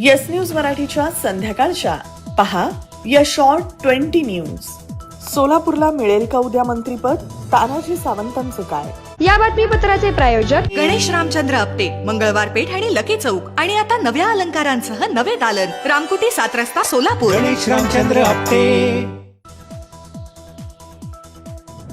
Yes news मराठीच्या संध्याकाळच्या पहा या शॉर्ट 20 न्यूज. सोलापूरला मिळेल का उद्या मंत्रीपद? तानाजी सावंतांचं काय? या बातमीपत्राचे प्रायोजक गणेश रामचंद्र आपटे, मंगळवार पेठ आणि लकी चौक आणि आता नव्या अलंकारांसह नवे दालन, रामकुटी 7 रस्ता सोलापूर. गणेश रामचंद्र आपटे.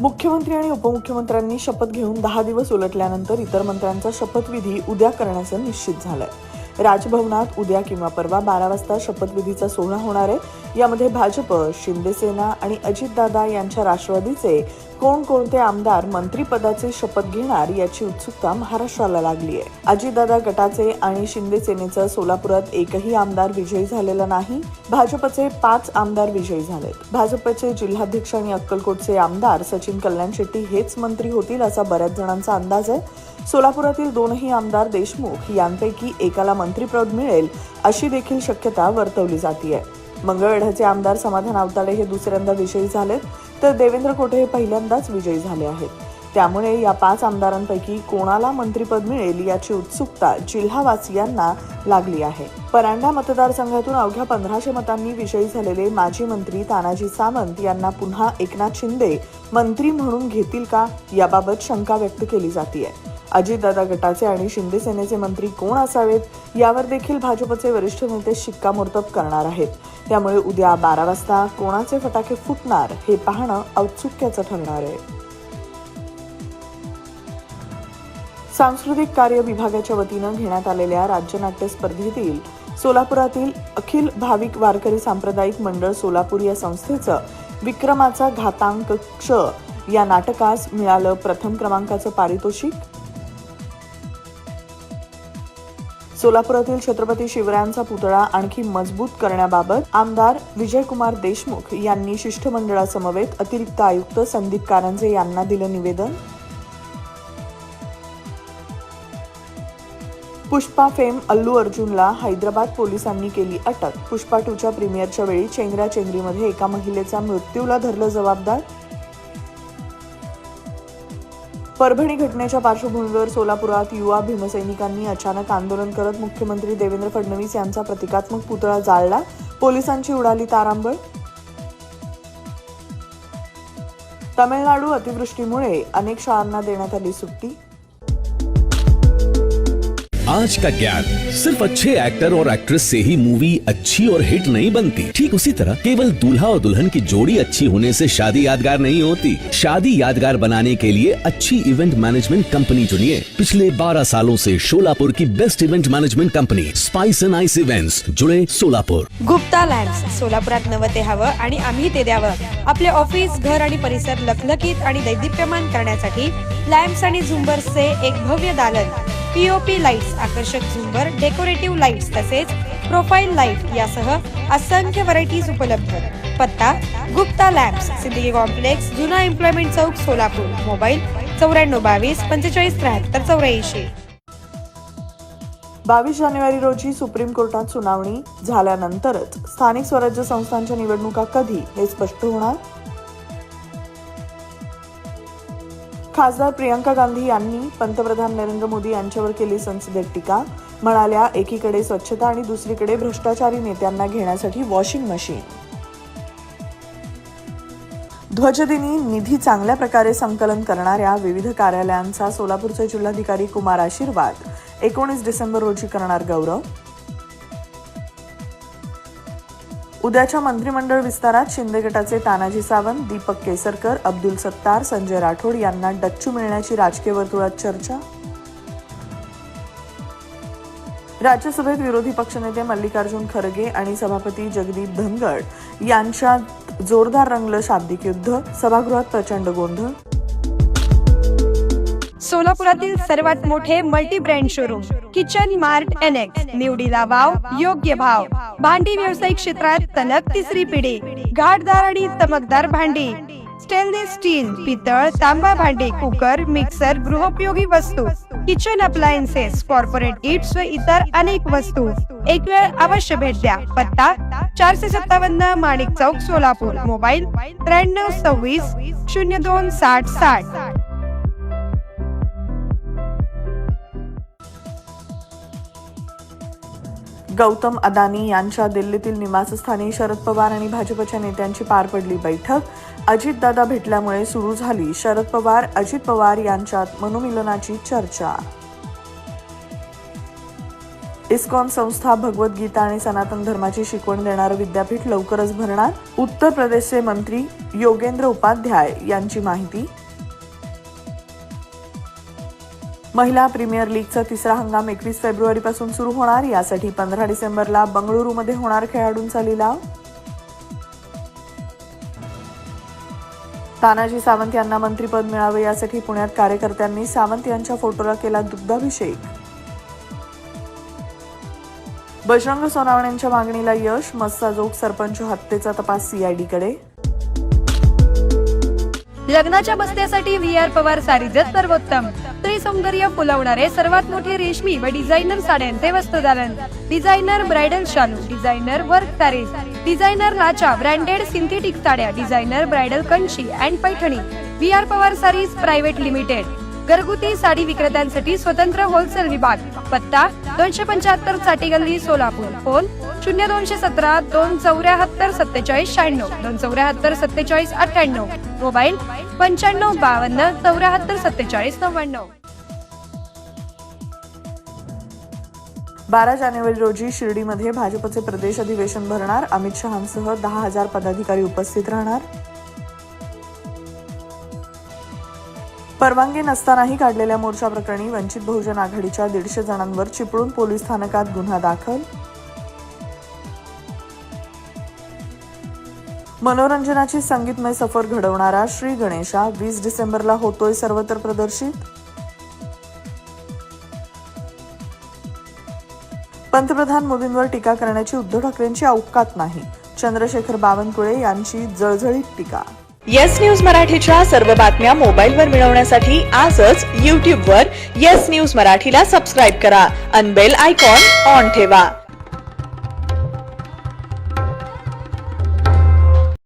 मुख्यमंत्री आणि उपमुख्यमंत्र्यांनी शपथ घेऊन 10 दिवस उलटल्यानंतर इतर मंत्र्यांचा शपथविधी उद्या करण्याचं निश्चित झालंय. राजभवनात उद्या किंवा परवा 12 वाजता शपथविधीचा सोहळा होणार आहे. यामध्ये भाजप, शिंदेसेना आणि अजितदादा यांच्या राष्ट्रवादीचे कोणकोणते आमदार मंत्रिपदाचे शपथ घेणार याची उत्सुकता महाराष्ट्राला लागली आहे. अजितदादा गटाचे आणि शिंदेसेनेचं सोलापुरात एकही आमदार विजयी झालेला नाही. भाजपचे 5 आमदार विजयी झालेत. भाजपचे जिल्हाध्यक्ष आणि अक्कलकोटचे आमदार सचिन कल्याण शेट्टी हेच मंत्री होतील असा बऱ्याच जणांचा अंदाज आहे. सोलापुरातील 2ही आमदार देशमुख यांपैकी एकाला मंत्रिपद मिळेल अशी देखील शक्यता वर्तवली जाते. मंगळवेढ्याचे आमदार समाधान आवताडे हे दुसऱ्यांदा विजयी झालेत, तर देवेंद्र कोठे हे पहिल्यांदाच विजयी झाले आहेत. त्यामुळे या 5 आमदारांपैकी कोणाला मंत्रिपद मिळेल याची उत्सुकता जिल्हावासियांना लागली आहे. परांडा मतदारसंघातून अवघ्या 1500 मतांनी विजयी झालेले माजी मंत्री तानाजी सावंत यांना पुन्हा एकनाथ शिंदे मंत्री म्हणून घेतील का याबाबत शंका व्यक्त केली जाते. अजितदादा गटाचे आणि शिंदे सेनेचे मंत्री कोण असावेत यावर देखील भाजपचे वरिष्ठ नेते शिक्कामोर्तब करणार आहेत. त्यामुळे उद्या 12 वाजता कोणाचे फटाके फुटणार हे पाहणं औत्सुक्याचं ठरणार आहे. सांस्कृतिक कार्य विभागाच्या वतीनं घेण्यात आलेल्या राज्यनाट्य स्पर्धेतील सोलापुरातील अखिल भाविक वारकरी सांप्रदायिक मंडळ सोलापूर या संस्थेचं विक्रमाचा घातांक क्ष या नाटकास मिळालं प्रथम क्रमांकाचं पारितोषिक. सोलापुरातील छत्रपती शिवरायांचा पुतळा आणखी मजबूत करण्याबाबत आमदार विजयकुमार देशमुख यांनी शिष्टमंडळासमवेत अतिरिक्त आयुक्त संदीप कारंजे यांना दिलं निवेदन. पुष्पा फेम अल्लू अर्जुनला हैदराबाद पोलिसांनी केली अटक. पुष्पा 2च्या प्रीमियरच्या वेळी चेंगराचेंगरीमध्ये एका महिलेचा मृत्यूला धरलं जबाबदार. परभणी घटनेच्या पार्श्वभूमीवर सोलापुरात युवा भीमसैनिकांनी अचानक आंदोलन करत मुख्यमंत्री देवेंद्र फडणवीस यांचा प्रतिकात्मक पुतळा जाळला. पोलिसांची उडाली तारांबळ. तमिळनाडू अतिवृष्टीमुळे अनेक शाळांना देण्यात आली सुट्टी. आज का ज्ञान सिर्फ अच्छे एक्टर और एक्ट्रेस से ही मूवी अच्छी और हिट नहीं बनती. ठीक उसी तरह केवल दूल्हा और दुल्हन की जोड़ी अच्छी होने से शादी यादगार नहीं होती. शादी यादगार बनाने के लिए अच्छी इवेंट मैनेजमेंट कंपनी चुनिए. पिछले 12 सालों से शोलापुर की best event management company spice end ice events जुड़े सोलापुर. गुप्ता लॅम्प्स सोलापुरात नवं ते हवं आणि आम्ही ते द्यावं. आपले ऑफिस, घर आणि परिसर लखलखीत आणि दैदिप्यमान करण्यासाठी लॅम्प्स आणि झुंबर्सचे एक भव्य दालन. पीओपी लाईट्स, आकर्षक झुंबर, डेकोरेटिव्ह लाईट्स तसेच प्रोफाईल लाईट यासह असंख्य व्हरायटीज उपलब्ध. पत्ता गुप्ता लॅम्प्स, सिद्दीकी कॉम्प्लेक्स, जुना एम्प्लॉयमेंट चौक, सोलापूर. मोबाईल 9422 45 73 84. 22 जानेवारी रोजी सुप्रीम कोर्टात सुनावणी झाल्यानंतरच स्थानिक स्वराज्य संस्थांच्या निवडणुका कधी हे स्पष्ट होणार. खासदार प्रियंका गांधी यांनी पंतप्रधान नरेंद्र मोदी यांच्यावर केली संसदेत टीका. म्हणाल्या, एकीकडे स्वच्छता आणि दुसरीकडे भ्रष्टाचारी नेत्यांना घेण्यासाठी वॉशिंग मशीन. ध्वजदिनी निधी चांगल्या प्रकारे संकलन करणाऱ्या विविध कार्यालयांचा सोलापूरचे जिल्हाधिकारी कुमार आशीर्वाद 19 डिसेंबर रोजी करणार गौरव. उद्याच्या मंत्रिमंडळ विस्तारात शिंदे गटाचे तानाजी सावंत, दीपक केसरकर, अब्दुल सत्तार, संजय राठोड यांना डच्चू मिळण्याची राजकीय वर्तुळात चर्चा. राज्यसभेत विरोधी पक्षनेते मल्लिकार्जुन खरगे आणि सभापती जगदीप धनगड यांच्यात जोरदार रंगलं शाब्दिक युद्ध. सभागृहात प्रचंड गोंधळ. सोलापुरातील सर्वात मोठे multi brand showroom kitchen mart NX. निवडीला वाव, योग्य भाव. भांडी व्यावसायिक क्षेत्रात सलग 3री पिढी. घाटदार आणि चमकदार भांडी, स्टेनलेस स्टील, पितळ, तांबा भांडी, कुकर, मिक्सर, गृहोपयोगी वस्तू, किचन अप्लायन्सेस, कॉर्पोरेट गिफ्ट्स व इतर अनेक वस्तू. एक वेळ अवश्य भेट द्या. पत्ता 457 माणिक चौक, सोलापूर. मोबाईल 9326 02 60 60. गौतम अदानी यांच्या दिल्लीतील निवासस्थानी शरद पवार आणि भाजपच्या नेत्यांची पार पडली बैठक. अजितदादा भेटल्यामुळे सुरू झाली शरद पवार अजित पवार यांच्यात मनोमिलनाची चर्चा. इस्कॉन संस्था भगवद्गीता आणि सनातन धर्माची शिकवण देणारं विद्यापीठ लवकरच भरणार. उत्तर प्रदेशचे मंत्री योगेंद्र उपाध्याय यांची माहिती. महिला प्रीमियर लीगचा तिसरा हंगाम 21 फेब्रुवारीपासून सुरू होणार. यासाठी 15 डिसेंबरला बंगळुरूमध्ये होणार खेळाडूंचा लिलाव. तानाजी सावंत यांना मंत्रिपद मिळावे यासाठी पुण्यात कार्यकर्त्यांनी सावंत यांच्या फोटोला केला दुग्धाभिषेक. बजरंग सोनावणेंच्या मागणीला यश. मस्साजोग सरपंच हत्येचा तपास सीआयडीकडे. लग्नाच्या बस्त्यासाठी VR पवार सारीजच सर्वोत्तम. स्त्री सौंदर्य फुलवणारे सर्वात मोठे रेशमी व डिझायनर साड्यांचे वस्त्रदालन. डिझायनर ब्रायडल शालू, डिझायनर वर्क सारीज, डिझायनर लाचा, ब्रँडेड सिंथेटिक साड्या, designer bridal Kanchi and Paithani. VR Pawar saris private limited. घरगुती साडी विक्रेत्यांसाठी स्वतंत्र होलसेल विभाग. पत्ता 275 चाटी गल्ली सोलापूर. फोन 0217 274 47 96 274 47 98. मोबाईल 95 52 74 47 99. 12 जानेवारी रोजी शिर्डीमध्ये भाजपचे प्रदेश अधिवेशन भरणार. अमित शहांसह 10,000 पदाधिकारी उपस्थित राहणार. परवानगी नसतानाही काढलेल्या मोर्चा प्रकरणी वंचित बहुजन आघाडीच्या 150 जणांवर चिपळूण पोलीस स्थानकात गुन्हा दाखल. मनोरंजनाची संगीतमय सफर घडवणारा श्री गणेशा 20 डिसेंबरला होतोय सर्वत्र प्रदर्शित. पंतप्रधान मोदींवर टीका करण्याची उद्धव ठाकरेंची औकात नाही. चंद्रशेखर बावनकुळे यांची जळजळीत टीका. येस न्यूज मराठीच्या सर्व बातम्या मोबाईलवर मिळवण्यासाठी आजच YouTubeवर येस न्यूज मराठीला सबस्क्राईब करा. अन बेल आयकॉन ऑन ठेवा.